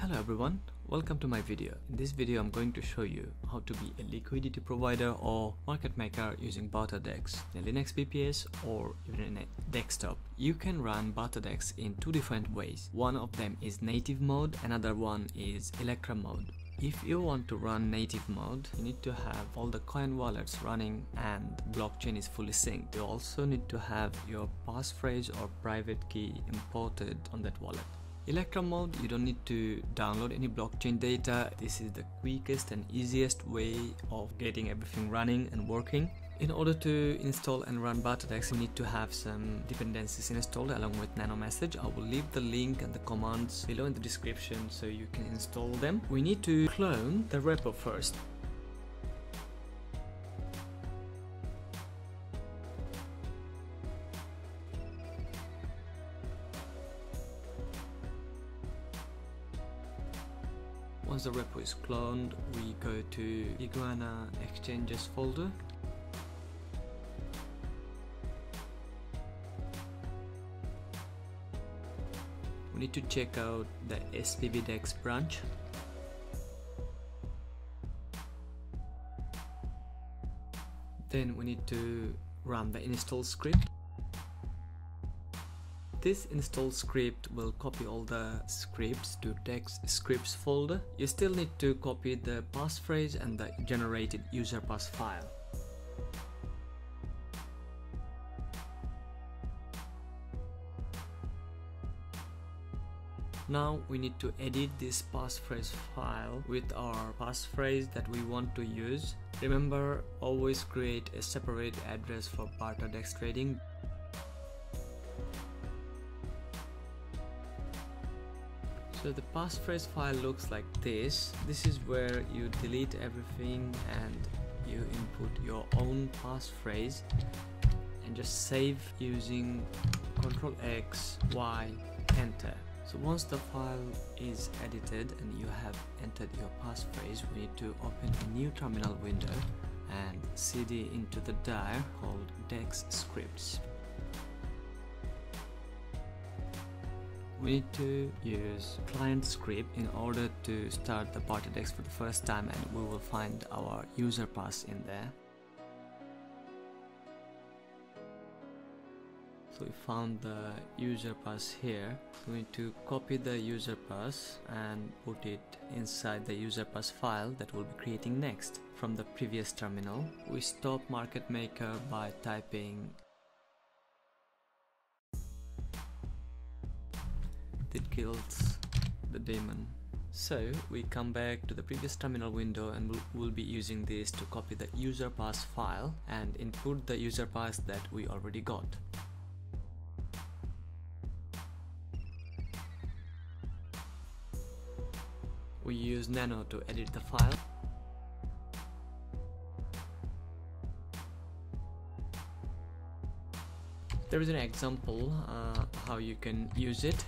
Hello everyone, welcome to my video. In this video I'm going to show you how to be a liquidity provider or market maker using BarterDEX in a Linux BPS or even in a desktop. You can run BarterDEX in two different ways. One of them is native mode, another one is Electrum mode. If you want to run native mode, you need to have all the coin wallets running and blockchain is fully synced. You also need to have your passphrase or private key imported on that wallet. Electrum mode, you don't need to download any blockchain data. This is the quickest and easiest way of getting everything running and working. In order to install and run BarterDEX, you need to have some dependencies installed along with nanomsg. I will leave the link and the commands below in the description so you can install them. We need to clone the repo first. Once the repo is cloned, we go to Iguana Exchanges folder. We need to check out the SPBDEX branch. Then we need to run the install script. This install script will copy all the scripts to DEX scripts folder. You still need to copy the passphrase and the generated user pass file. Now we need to edit this passphrase file with our passphrase that we want to use. Remember, always create a separate address for BarterDEX trading. So the passphrase file looks like this. This is where you delete everything and you input your own passphrase and just save using Ctrl+X, Y, enter. So once the file is edited and you have entered your passphrase, we need to open a new terminal window and cd into the dir called DEX scripts. We need to use client script in order to start the BarterDEX for the first time, and we will find our user pass in there. So we found the user pass here. We need to copy the user pass and put it inside the user pass file that we'll be creating next. From the previous terminal, we stop market maker by typing it kills the daemon. So we come back to the previous terminal window and we'll be using this to copy the user pass file and input the user pass that we already got. We use nano to edit the file. There is an example how you can use it.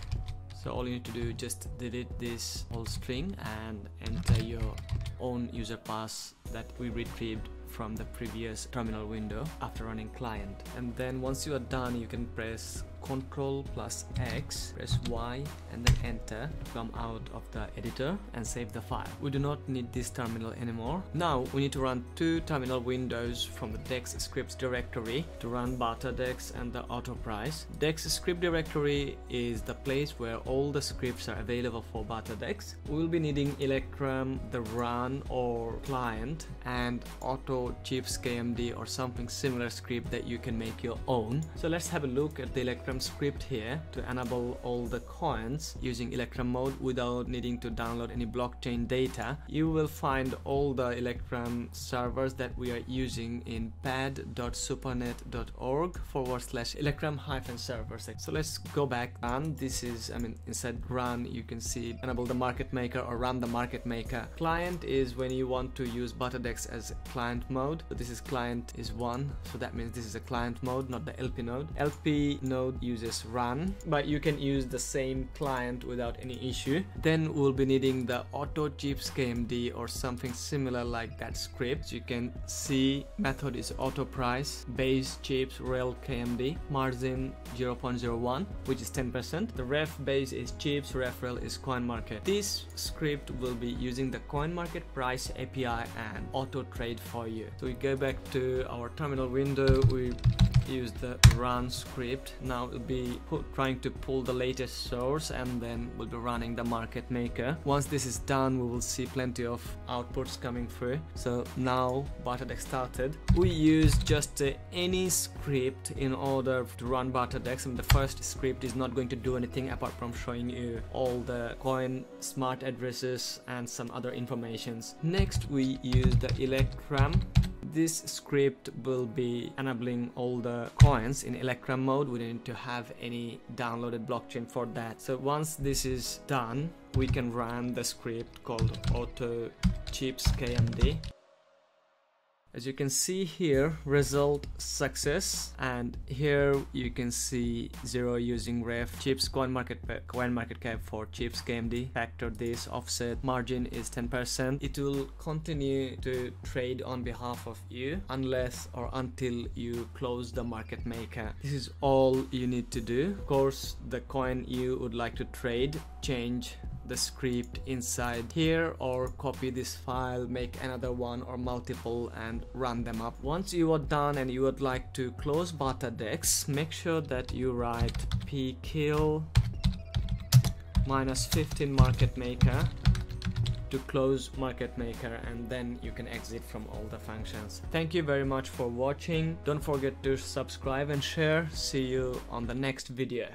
So all you need to do is just delete this whole string and enter your own user pass that we retrieved from the previous terminal window after running client. And then once you are done, you can press Ctrl+X, press Y and then enter to come out of the editor and save the file. We do not need this terminal anymore. Now we need to run two terminal windows from the DEX scripts directory to run BarterDEX and the auto price. DEX script directory is the place where all the scripts are available for BarterDEX. We will be needing Electrum, the run or client, and auto chips KMD or something similar script that you can make your own. So let's have a look at the Electrum script here to enable all the coins using Electrum mode without needing to download any blockchain data. You will find all the Electrum servers that we are using in pad.supernet.org/Electrum-servers. So let's go back. And this is, inside run you can see enable the market maker or run the market maker. Client is when you want to use BarterDEX as client mode. So this is client is 1, so that means this is a client mode, not the LP node. LP node uses run, but you can use the same client without any issue. Then we'll be needing the auto chips KMD or something similar like that script. You can see method is auto price, base chips rel KMD, margin 0.01, which is 10%. The ref base is chips, ref rel is coin market. This script will be using the coin market price API and auto trade for you. So we go back to our terminal window, we use the run script. Now we'll be trying to pull the latest source, and then we'll be running the market maker. Once this is done, we will see plenty of outputs coming through. So now BarterDEX started. We use just any script in order to run BarterDEX. And the first script is not going to do anything apart from showing you all the coin smart addresses and some other informations. Next we use the Electrum. This script will be enabling all the coins in Electrum mode. We don't need to have any downloaded blockchain for that. So once this is done, we can run the script called auto chips KMD. As you can see here, result success, and here you can see 0 using ref, chips coin market cap for chips KMD, factor this, offset, margin is 10%. It will continue to trade on behalf of you unless or until you close the market maker. This is all you need to do. Of course, the coin you would like to trade, change the script inside here or copy this file, make another one or multiple and run them up. Once you are done and you would like to close BarterDEX, make sure that you write pkill -15 market maker to close market maker, and then you can exit from all the functions. Thank you very much for watching. Don't forget to subscribe and share. See you on the next video.